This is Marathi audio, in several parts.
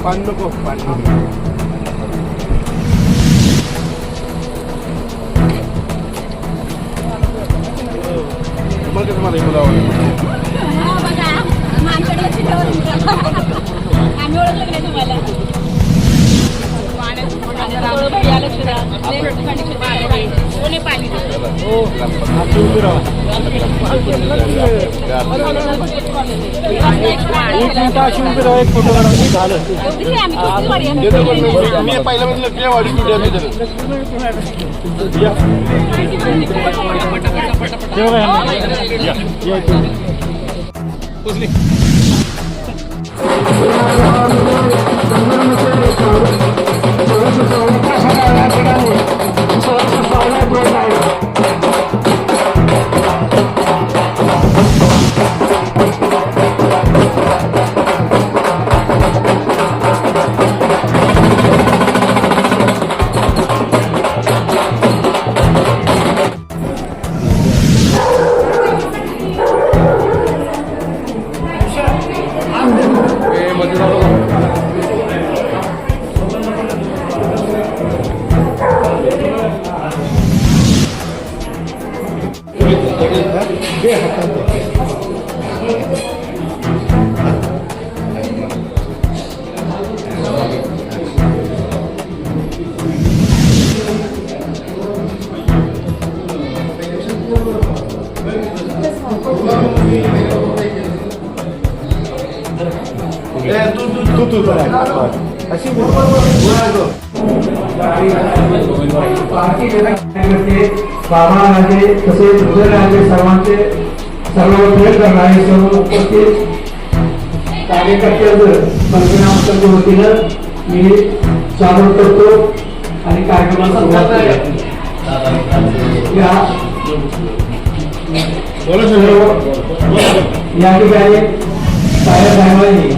पान नको पान मग कसं मला बोलावं आम्ही ओळखलं नाही तुम्हाला एक फोटो झालं मी पहिलं म्हटलं काय वाढी कुठे बाबांचे तसेच सर्वांचे सर्व प्रयत्न करणारे सर्व उपस्थित कार्यकर्त्यांचं पंचनामाच्या वतीनं मी स्वागत करतो आणि कार्यक्रमाला सुरुवात या ठिकाणी साहेबांनी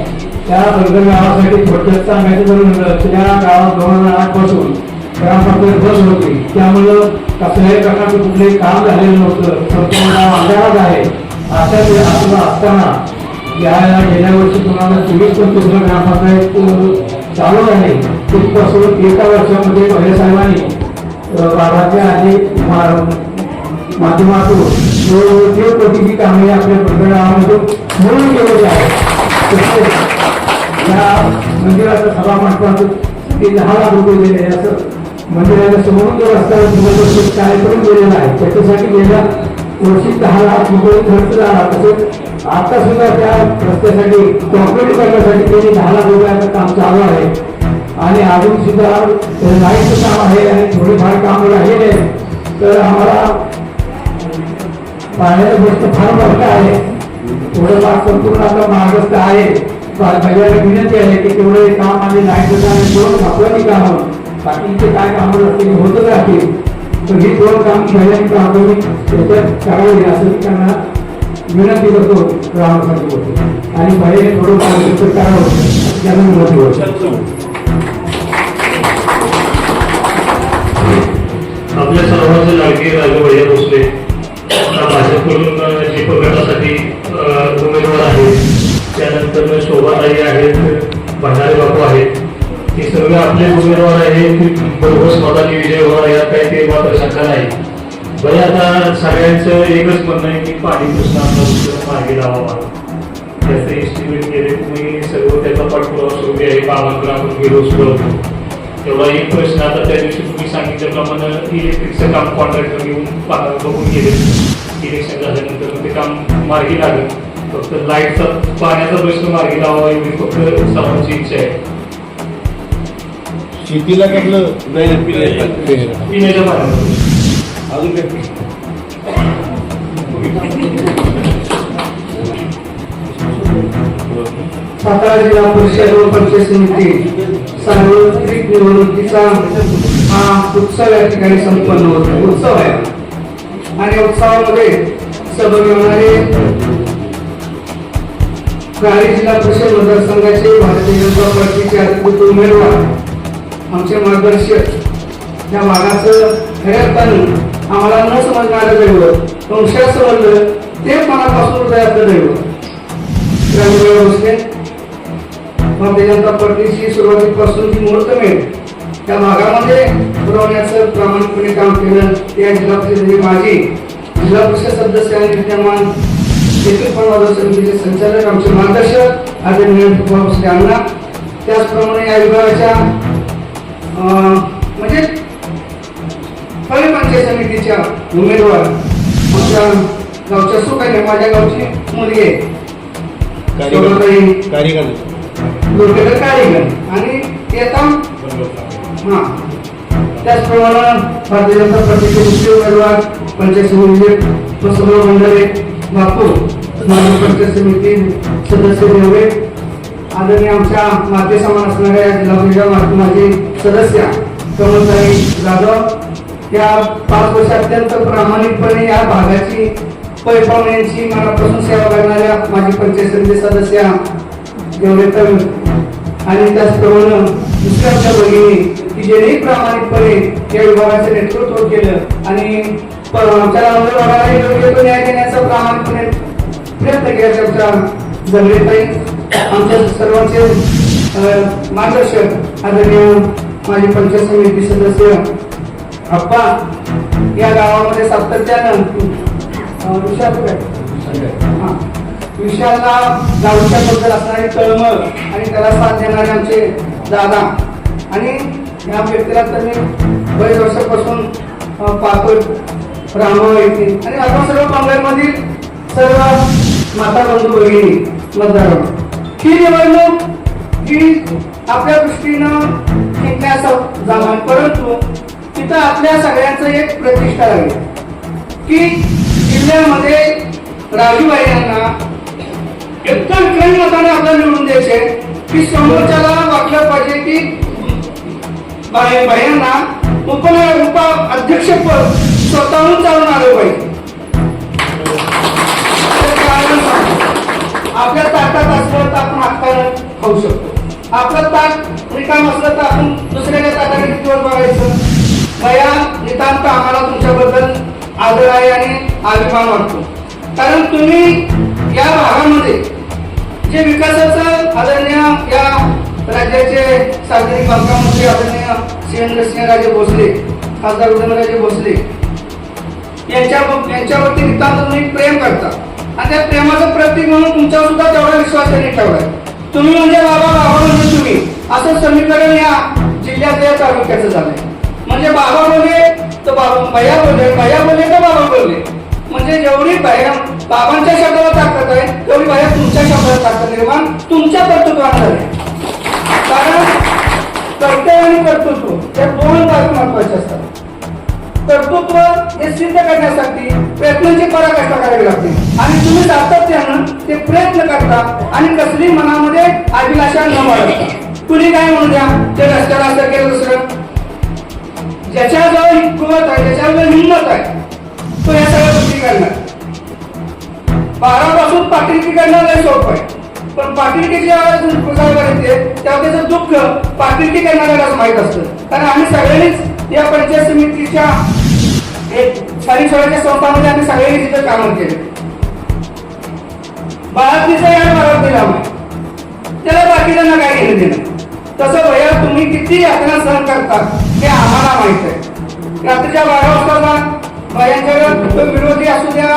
त्या बंदर गावासाठी थोडक्यात सांगायचं झालं त्या गावात 2008 पासून ग्रामपंचायत बंद होती, त्यामुळं कसल्याही प्रकारचं कुठलंही काम झालेलं नव्हतं. संपूर्ण गाव अंधारात आहे. अशा असताना गेल्या वर्षी तुम्हाला 24-25 ग्रामपंचायत चालू आहे. तिथपासून एका वर्षामध्ये पहिले साहेबांनी बाबाच्या आधी माध्यमातून 2 कोटीची कामे आपल्या बंदर गावामधून म्हणून केलेली आहे. या मंदिराचं सभामंडपाचं ते 10 लाख रुपये दिले असं मंदिराला समोरून जो रस्ता कार्यक्रम गेलेला आहे त्याच्यासाठी गेल्या वर्षी 10 लाख रुपये खर्च झाला. तसेच आता सुद्धा त्या रस्त्यासाठी कॉन्क्रीट करण्यासाठी त्यांनी 10 लाख रुपयाचं काम चालू आहे आणि अजून सुद्धा लाईटचं काम आहे आणि थोडीफार काम राहिले. तर आम्हाला पाण्याची गोष्ट फार मोठं आहे. थोडं भाग संपूर्ण आपला मार्गस्थ आहे. सगळ्यांना विनंती आहे की तेवढे काम आणि लाईटचं काम 2 महत्वाची कामं बाकीचे काय कामं असतील होतच राहतील. तर ही 2 काम पहिल्यांदा प्राथमिक त्याच्यात करावी असं मी त्यांना विनंती करतो ग्रामपंचायत होते आणि पहिले थोडं मार्गदर्शन करावं त्यांना विनंती होते. आपल्या सर्वांचे लाडके राजे भैया भोसले भाजपकडून दीपक गटासाठी उमेदवार आहेत. त्यानंतर शोभाताई आहेत, भंडारे बापू आहेत. हे सगळे आपले उमेदवार आहेत. भरघोस मताने विजय होणार यात काही ते मात्र शंका नाही. बरे आता सगळ्यांचं एकच म्हणणं आहे की पाणी प्रश्नांना मार्गी लावावा. त्याचे एस्टिमेट केले तुम्ही सर्व त्याचा पाठपुरावा सुरू आहे. बाबांकडे आपण गेलो सुरू तेवढा एक प्रश्न आता त्या दिवशी तुम्ही सांगितल्याप्रमाणे इलेक्ट्रिकचं काम कॉन्ट्रॅक्टर घेऊन बघून गेले. इलेक्शन झाल्यानंतर ते काम मार्गी लागेल. फक्त लाईटचा पाण्याचा प्रश्न मार्गी लावावा एवढी फक्त सर्वांची इच्छा आहे. शेतीला कसलं नाही पिण्याच्या पाण्याचं अजून काय सातारा जिल्हा परिषद व पंचायत समिती सार्वत्रिक निवडणुकीचा हा उत्सव या ठिकाणी संपन्न होतो. उत्सव आहे आणि उत्सवामध्ये सहभागी होणारे कारळी जिल्हा परिषद मतदारसंघाचे भारतीय जनता पार्टीचे अधिकृत उमेदवार आमचे मार्गदर्शक या भागाचं खऱ्या अर्थानं आम्हाला न समजणारं वेगळं अंशात समजलं ते मनापासून हृदयातलं दैवत रामदेव भोसले भारतीय जनता पार्टीची सुरुवातीपासून जी मुहूर्त मिळेल त्या भागामध्ये पुरवण्याचं प्रामाणिकपणे काम केलं. त्या जिल्हा परिषदेचे माजी जिल्हा परिषद सदस्य आणि विद्यमान येथील पण समितीचे संचालक आमचे मार्गदर्शक आदरणीय भोसले अण्णा. त्याचप्रमाणे या विभागाच्या म्हणजे फळे पंचायत समितीच्या उमेदवार आमच्या गावच्या सुखाने माझ्या गावची मुलगी आहे लोकेटर कारीगर आणि येता त्याचप्रमाणे भारतीय जनता पार्टीचे मुख्य उमेदवार पंचायत समितीचे वसंतराव मंडळे बापू माजी पंचायत समिती सदस्य देवळे आदरणीय आमच्या माते समान असणाऱ्या जिल्हा परिषद माजी सदस्य कमलताई जाधव. या 5 वर्ष अत्यंत प्रामाणिकपणे या भागाची पैपावण्यांची मनापासून सेवा करणाऱ्या माजी पंचायत समिती सदस्य देवळेकर आणि त्याचप्रमाणे दुसऱ्या भगिनी की ज्यांनी प्रामाणिकपणे या विभागाचे नेतृत्व केलं आणि आमच्या रामदेव भागाला योग्य तो न्याय देण्याचा प्रामाणिकपणे प्रयत्न केला. आमच्या जगलेताई आमच्या सर्वांचे मार्गदर्शक आदरणीय माजी पंचायत समिती सदस्य अप्पा या गावामध्ये सातत्यानं विशालला गावच्याबद्दल असणारी तळमळ आणि त्याला साथ देणारे आमचे दादा आणि या व्यक्तीला तर मी बरेच वर्षापासून पाहतोय रामभाऊ येथे आणि आपण सर्व काँग्रेसमधील सर्व माता बंधू भगिनी मतदार. ही निवडणूक ही आपल्या दृष्टीनं जिंकण्याचा जमान परंतु तिथं आपल्या सगळ्यांचं एक प्रतिष्ठा लागली की जिल्ह्यामध्ये राजूबाई यांना एकदम विक्रमी मताने आपल्याला निवडून द्यायचे की समोरच्याला वाटलं पाहिजे की बायांना उपाध्यक्षपद स्वतःहून चालून आलं पाहिजे. आपल्या ताटात असलं तर आपण हाताने खाऊ शकतो. आपलं ताट रिकाम असलं तर आपण दुसऱ्याच्या ताटाने किती वर बघायचं. भया नितांत आम्हाला तुमच्याबद्दल आदर आहे आणि अभिमान वाटतो कारण तुम्ही या भागामध्ये जे विकासाचं आदरणीय या राज्याचे सार्वजनिक बांधकाम मंत्री आदरणीय शिवेंद्रसिंहराजे भोसले खासदार उदयनराजे भोसले यांच्यावरती नितांत तुम्ही प्रेम करता आणि त्या प्रेमाचं प्रतीक म्हणून तुमच्यावर सुद्धा तेवढा विश्वास त्यांनी ठेवलाय. तुम्ही म्हणजे बाबा बाबा म्हणजे तुम्ही असं समीकरण या जिल्ह्यात या तालुक्याचं झालंय. म्हणजे बाबा बोलले तर भैया बोलले भैया बोलले तर बाबा बोलले म्हणजे जेवढी भैया बाबांच्या शब्दाला ताकद आहे तेवढी भैया तुमच्या शब्दाला ताकद निर्माण तुमच्या कर्तृत्वाने झाले. कारण कर्तव्य आणि कर्तृत्व या 2 बाबी महत्वाच्या असतात. कर्तृत्व हे सिद्ध करण्यासाठी प्रयत्नांची पराकाष्ठा करावी लागते आणि तुम्ही सातत्यानं ते प्रयत्न करता आणि कसली मनामध्ये अभिलाषा न बाळगता. कुणी काय म्हणू द्या ते रस्त्याला असं केलं दुसरं ज्याच्याजवळ हिंमत आहे ज्याच्याजवळ हिंमत आहे तो या सगळ्या गोष्टी करणार. 12 पासून पाटीलकी करणं लय सोपं आहे पण पाटीलकी जेव्हा येते तेव्हा त्याचं दुःख पाटीलकी करणाऱ्यालाच माहीत असतं. कारण आम्ही सगळ्यांनीच या पंचायत समितीच्या एक स्थानिक स्वराज्य संस्थांमध्ये आम्ही सगळ्यांनी तिथं कामं केले. बाळातीचा या भागात दिला त्याला बाकीच्यांना काय घेणं देणं. तसं भैया तुम्ही किती यातना सहन करता हे आम्हाला माहित आहे. रात्रीच्या 12 वाजता भैयांच्या विरोधी असू द्या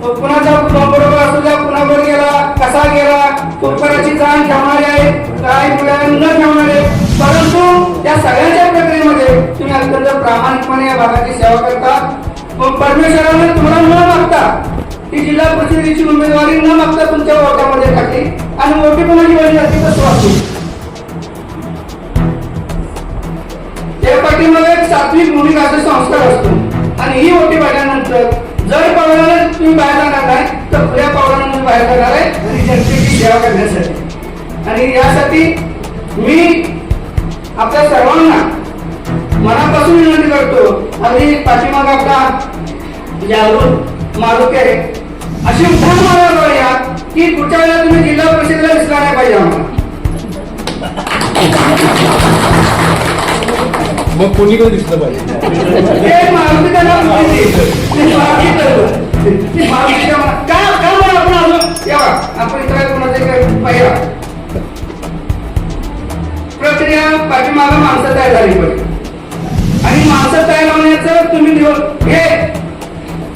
कुणाच्या बरोबर असू द्या कुणावर गेला कसा गेला उपकाराची जाण ठेवणारे आहेत काही न ठेवणारे परंतु त्या सगळ्यांच्या प्रक्रियेमध्ये तुम्ही अत्यंत प्रामाणिकपणे या भागाची सेवा करता. परमेश्वराने तुम्हाला न मागता ही जिल्हा परिषदेची उमेदवारी न मागता तुमच्या वोटामध्ये टाकली आणि वोटी कोणाची वळली असते तर स्वाती या पाठीमागे एक सात्विक भूमिका असे संस्कार असतो आणि ही वोटी पाहिल्यानंतर जर पावलाने तुम्ही बाहेर जाणार नाही तर खुल्या पावलाने तुम्ही बाहेर जाणार आहे आणि जनतेची सेवा करण्यासाठी. आणि यासाठी मी आपल्या सर्वांना मनापासून विनंती करतो आणि पाठीमाग आपला जागृत मारुती आहे अशी उद्धार मारायला या की पुढच्या वेळेला तुम्ही जिल्हा परिषदेला दिसला नाही पाहिजे आम्हाला. मग कोणीकडे दिसलं पाहिजे मारुती त्यांना काय आपण इतर कोणाचे पहिला प्रक्रिया पाठीमागं माणसं तयार झाली पाहिजे आणि माणसं तयार होण्याचं तुम्ही हे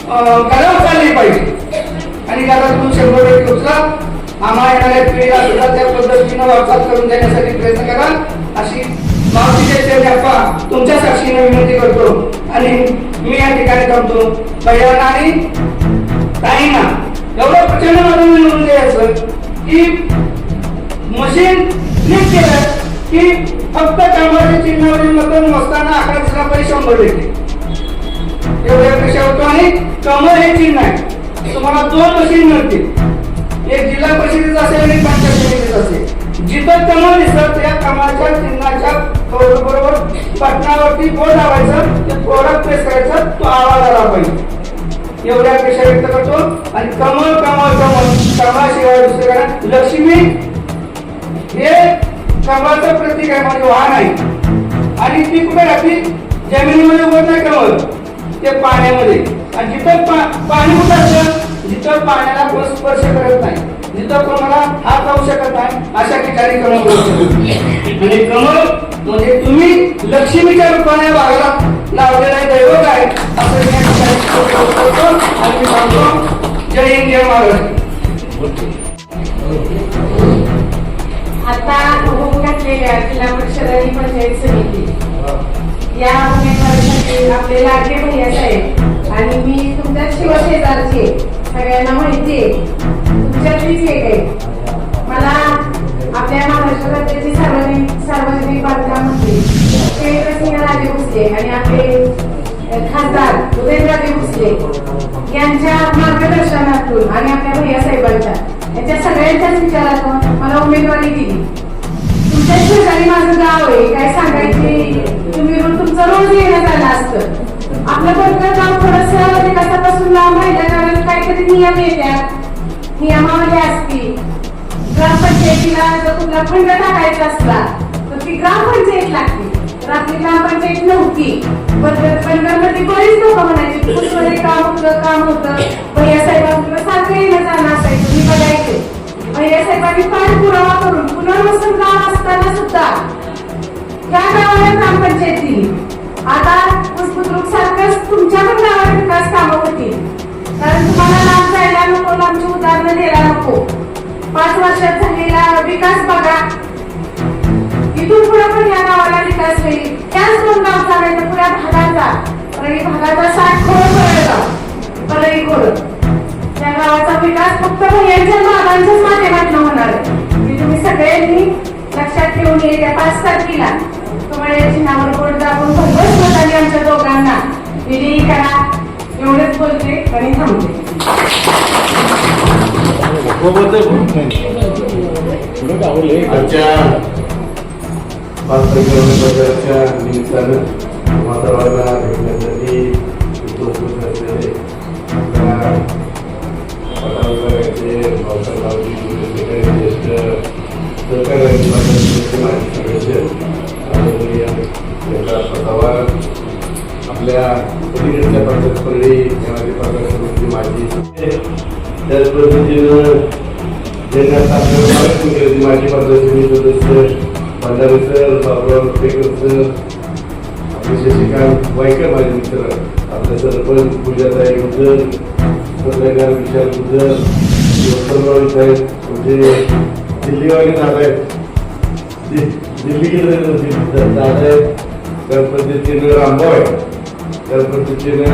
गरज चालली पाहिजे आणि त्याला तुम्ही 100% उचला. आम्हाला येणाऱ्या पिढीला सुद्धा त्या पद्धतीनं वाटचाल करून देण्यासाठी प्रयत्न करा अशी मावशीच्या अप्पा तुमच्या साक्षीने विनंती करतो आणि मी या ठिकाणी थांबतो. पहिल्यांदा आणि ताईंना एवढं प्रचंड मधून निवडून द्यायचं की मशीन क्लिक केलं की फक्त कामाच्या चिन्हावरील मतं मोजताना आकडा पैसे 100 देते एवढ्या पेक्षा होतो. आणि कमळ हे चिन्ह आहे तुम्हाला 2 मशीन मिळतील, एक जिल्हा परिषदेचं असेल आणि पंचायत समितीचं असेल. जिथं कमळ दिसत त्या कमळाच्या चिन्हाच्या बरोबर बटनावरती बोट लावायचं, ते बोर्डात प्रेस करायचं, तो आवाज आला पाहिजे एवढ्या अपेक्षा व्यक्त करतो. आणि कमळ कमळ कमळ कमळाशिवाय दुसरे कारण लक्ष्मी हे कमळाचं प्रतीक आहे म्हणजे वाहन आहे आणि ती कुठे राहते जमिनीमध्ये उगत नाही कमळ ते पाण्यामध्ये. आणि जिथं पाणी कुठं असतं जिथं पाण्याला कोण स्पर्श करत नाही जिथं कोणाला हात लावू शकत नाही अशा ठिकाणी कमळ आणि कमळ म्हणजे तुम्ही लक्ष्मीच्या रूपाने भागाला लावलेला दैवत आहे असं मी या ठिकाणी आणि मी सांगतो जय हिंद जय महाराष्ट्र. आता होऊन घातलेल्या जिल्हा परिषद आणि पंचायत समिती या उमेदवारासाठी आपले लाडके भैया साहेब आणि मी तुमच्या शिवशेजारचे सगळ्यांना माहिती आहे तुमच्यातलीच एक आहे. मला आपल्या महाराष्ट्र राज्याचे सार्वजनिक बांधकाममंत्री उपेंद्रसिंह राजे भोसले आणि आपले खासदार उदयनराजे भोसले यांच्या मार्गदर्शनातून आणि आपल्या भैया साहेबांच्या यांच्या सगळ्यांच्याच विचारातून मला उमेदवारी दिली. तुमच्या शेजारी माझं गाव आहे काय सांगायचे तुम्ही तुमचं रोज येणं झालं असतं. आपलं बरोबर गाव थोडंसं विकासापासून लांब राहिलं कारण काहीतरी नियम येतात नियमावली असती. ग्रामपंचायतीला जर कुठला खंड टाकायचा असला तर ती ग्रामपंचायत लागते तर आपली ग्रामपंचायत नव्हती. बंदरमध्ये बरीच लोक म्हणायची कुठलं काम होतं भैया साहेबांकडे सारखं येणं जाणं असायचं मी बघायचे. भैया साहेबांनी पाठपुरावा करून पुनर्वसन गाव असताना सुद्धा त्या गावाला ग्रामपंचायत दिली. आता पुष्पद्रुक सारखंच तुमच्या पण गावात विकास कामं होतील कारण तुम्हाला लांब जायला नको लांबची उदाहरणं द्यायला नको. 5 वर्षात झालेला विकास बघा इथून पुढे पण या गावाला विकास होईल. त्याच 2 गाव चालायचं पुऱ्या भागाचा परळी भागाचा 60 खोड परळी खोड त्या गावाचा विकास फक्त भैयांच्या मागांच्याच माध्यमातून होणार आहे. तुम्ही सगळ्यांनी लक्षात ठेवून येत्या 5 तारखेला तुम्हाला या चिन्हावर बोट दाबून भरघोस मतांनी आमच्या दोघांना विजयी करा एवढंच बोलते आणि थांबते. आजच्या 5 तारखेच्या निमित्तानं वातावरणाला भेटण्यासाठी उपस्थित असलेले पदाधिकाऱ्यांचे भाऊसाहेब ज्येष्ठ सहकारी माजी सदस्य पदावर आपल्या पलीकडच्या पंचायत परळी पंचायत समिती माजी त्याच पद्धतीनं माजी पंचायत समिती सदस्य Bhandare sir Baburao picker sir आपले शशिकांत वायकर माझे मित्र आपले सरपंच पूजाताई गुजर पत्रकार विशाल गुजर वसंतराव साहेब म्हणजे दिल्लीवाले दादा आहेत दिल्ली दादा आहेत त्या पद्धतीनं रामभाऊ आहे त्या पद्धतीनं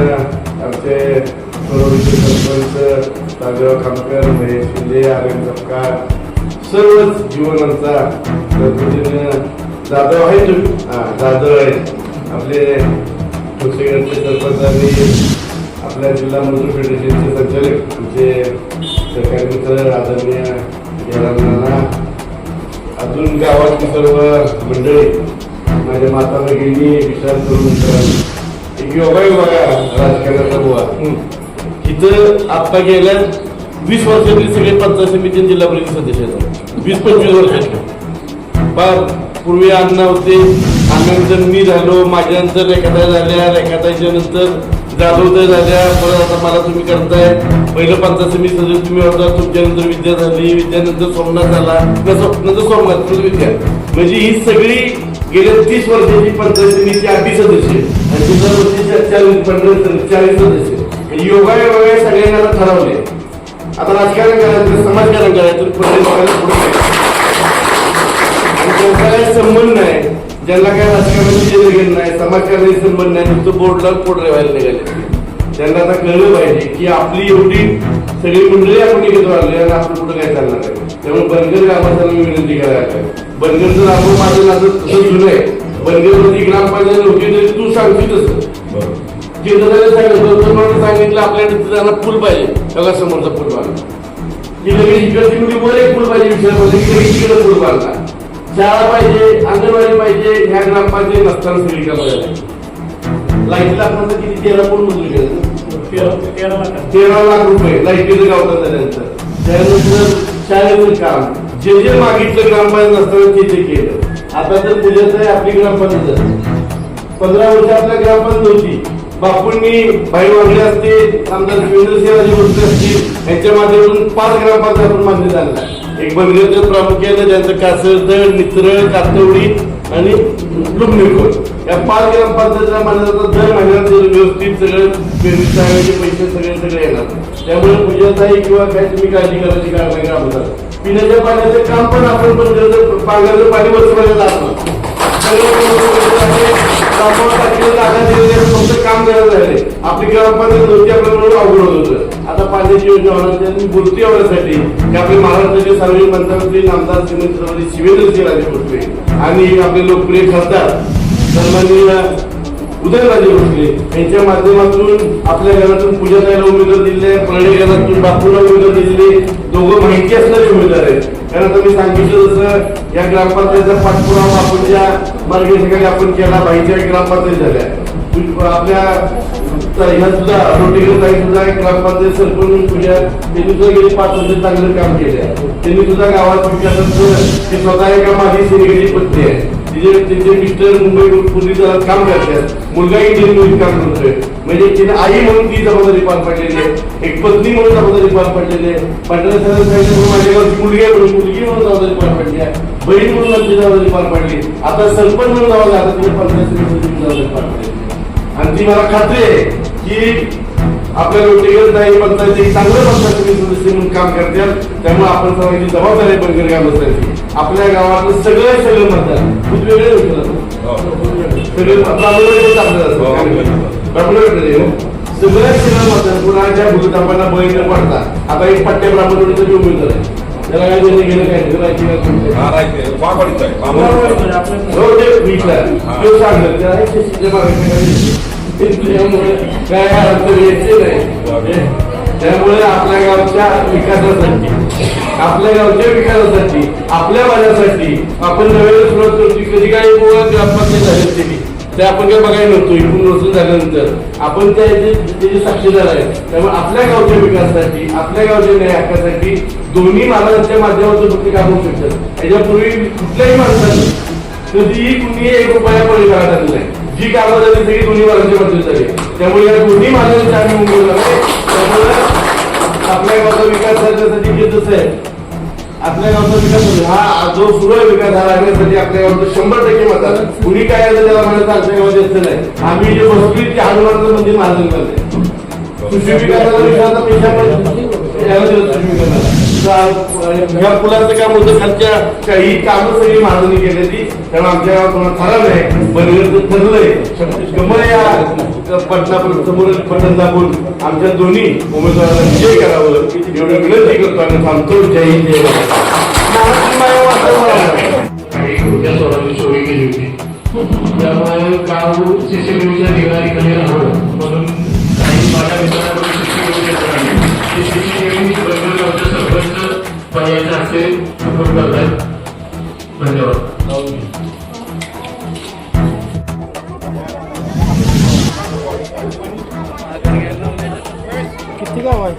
आमचे परळीचे सरपंच ताजराव खामकर महेश शिंदे आर्यन सपकाळ सर्वच जीवनांचा त्या पद्धतीनं जाधव आहे जाधव आहेत आपले ठोसेगडचे सरपंचांनी आपल्या जिल्हा मजूर फेडरेशनचे संचालक आमचे सरकारी मित्र आदरणीय जयरामनाना अजून गावातली सर्व मंडळी माझ्या माता भगिनी विचार करून एक योगायोग बघा राजकारणाचा बुवा इथं आता गेल्या 20 वर्षातली सगळे पंचायत समिती जिल्हा परिषद सदस्य आहेत 20-25 वर्षातले फार पूर्वी अण्णा होते अण्णांतर मी झालो माझ्यानंतर रेखाताई झाल्या रेखाताईच्या नंतर जाधवताई झाल्या, परत आता मला तुम्ही करताय. पहिलं पंचायत समिती सदस्य तुम्ही होता, तुमच्यानंतर विद्या झाली, विद्यानंतर सोमनाथ झाला, नंतर सोमनाथ परत विद्या. म्हणजे ही सगळी गेल्या 30 वर्षाची पंचायत समितीची 8 सदस्य आणि दुसऱ्या वर्षी 40 सदस्य. योगायोगा सगळ्यांना ठरवले. आता राजकारण करायचं, समाजकारण करायचं, काही संबंध नाही. ज्यांना काय राजकारणाची नाही, समाजकारणाची संबंध नाही, नुसतं बोर्डला पोट रेवायला निघाले. त्यांना आता कळलं पाहिजे की आपली एवढी सगळी मंडळी आपण एकत्र आली आणि आपण कुठं काय चालणार आहे. त्यामुळे बनगर गावाचा मी विनंती करायला बनगरचं आपण माझं नातं तसं जुनं आहे. बनगरवरती ग्रामपंचायत होती तरी तू सांगतो तसं सांगितलं आपल्याकडे त्यांना पूल पाहिजे, सगळा समोरचा पूल बांधला की लगेच इकडची वर एक पूल पाहिजे, विचार पूल बांधला. शाळा पाहिजे, अंगणवाडी पाहिजे. ह्या ग्रामपंचायत नसताना सगळी का बघायला लाईटला आपण किती 13 कोण मंजूर केलं, 13 लाख रुपये लाईटीचं गावतात झाल्यानंतर. त्यानंतर शाळेचं काम जे मागितलं ग्रामपंचायत नसताना ते केलं. आता तर पूजाच आहे आपली ग्रामपंचायत 15 वर्ष आपल्या ग्रामपंचायत होती. बापूंनी भाई वागले असते, आमदार शिवेंद्रसिंहराजे भोसले असतील, यांच्या माध्यमातून 5 ग्रामपंचायत आपण मान्य झाला. एक बनगरचं प्रामुख्याने त्यांचं कासरतळ, नित्र, कातवडी आणि लुमणीकोट या 5 ग्रामपंचायतीला मान्यता दर महिन्यात व्यवस्थित सगळं व्यवस्थाचे पैसे सगळे येणार. त्यामुळे पूजाताई किंवा काय तुम्ही काळजी करायची कारण नाही. ग्रामपंचायत पिण्याच्या पाण्याचं काम पण आपण पाण्याचं पाणी बसवायला जातो. फक्त काम करायला राहिले. आपली ग्रामपंचायत होती, आपल्याला अवघड होत होतं. आता पाण्याची योजना होणार मी बोलते एवढ्यासाठी की आपले महाराष्ट्राचे सार्वजनिक मंत्र्यांचे आमदार श्रीमंत शिवेंद्रसिंहराजे भोसले आणि आपले लोकप्रिय खासदार सन्माननीय उदयनराजे भोसले यांच्या माध्यमातून आपल्या घरातून पूजाताईला उमेदवार दिले, परळे घरातून बापूला उमेदवार दिले. दोघं माहिती असणारे उमेदवार आहेत. कारण आता मी सांगितलं जसं या ग्रामपंचायतीचा पाठपुरावा आपल्या मार्गदर्शकाने आपण केला. बाईच्या ग्रामपंचायत झाल्या आपल्या ह्या सुद्धा रोटीकडे सुद्धा ग्रामपंचायत सरपंच पूजा त्यांनी सुद्धा गेली 5 वर्ष चांगलं काम केलं. त्यांनी सुद्धा गावात विकासाचं ते स्वतः एका माझी सिनेगेची पत्नी आहे. त्यांचे मिस्टर मुंबई पोलीस दलात काम करतात, मुलगा इंजिनिअरिंग काम करतोय. म्हणजे तिने आई म्हणून ती जबाबदारी पार पडलेली आहे, एक पत्नी म्हणून जबाबदारी पार पडलेली आहे. माझ्या गावची मुलगी आहे म्हणून मुलगी म्हणून जबाबदारी पार पडली आहे, बहीण म्हणून आमची जबाबदारी पार पडली. आता सरपंच म्हणून जबाबदारी आता तिने 15 जबाबदारी पार पडली. आणि ती मला खात्री आहे की आपल्या रोटीगर नाही पंचायत चांगलं पंचायत सदस्य म्हणून काम करतात. त्यामुळे आपण सर्वांची जबाबदारी बनकर ग्रामस्थांची. आपल्या गावातलं सगळं मतदान वेगळे सगळे सगळं मतदान कुणाच्या भूतापांना बळी न पडता. आता एक पट्ट्या ब्राह्मणाचा जो उमेदवार आहे त्याला काय त्यांनी गेलं काय काय अर्थ यायचे नाही. त्यामुळे आपल्या गावच्या विकासासाठी आपल्या माझ्यासाठी आपण नव्याने सुरुवात करतो. कधी काही ग्रामपंचायत झाली केली ते आपण काय बघायला नव्हतो. इकडून वर्ष झाल्यानंतर आपण त्याचे साक्षीदार आहे. त्यामुळे आपल्या गावच्या विकासासाठी आपल्या गावच्या न्याय हक्कासाठी दोन्ही महाराजांच्या माध्यमातून फक्त काम होऊ शकतात. त्याच्यापूर्वी कुठल्याही माणसाने कधीही कुणी 1 रुपया बळी काढत नाही. जी कामं झाली सगळी दोन्ही महाराजांच्या माध्यमातून झाली. त्यामुळे या दोन्ही महाराजांच्या आम्ही मुंबईला लागले. त्यामुळे आपल्या गावचा विकास करण्यासाठी जे जसं आहे आपल्या गावचा विकास हा जो सुरू आहे विकास हा लागण्यासाठी आपल्या गावचं 100% मतदान. कुणी काय आलं त्याला म्हणायचं आमच्या गावात येत नाही. आम्ही जे बसली ते हनुमानचं मंदिर महाराज करते. कृषी विकासाचा विकासाचा पैसा ह्या पुलाचं काम होतं. खालच्या काही कामं सगळी महाराजांनी केली. त्यामुळे आमच्या गावात कोणा ठरवलं आहे बनगरचं ठरलंय गमळ या पटनापूर समोर पटन दाबून आमच्या दोन्ही उमेदवारांना विजय करावं एवढं विनंती करतो आणि थांबतो. जय हिंद जय महाराष्ट्र. चोरी केली होती त्यामुळे गाव सीसीटीव्हीच्या निगराणीखाली राहावं म्हणून काही माझ्या मित्रांकडून सीसीटीव्ही सरपंच पर्यायचे हस्ते सुरू करतात. धन्यवाद. किती गाव आहे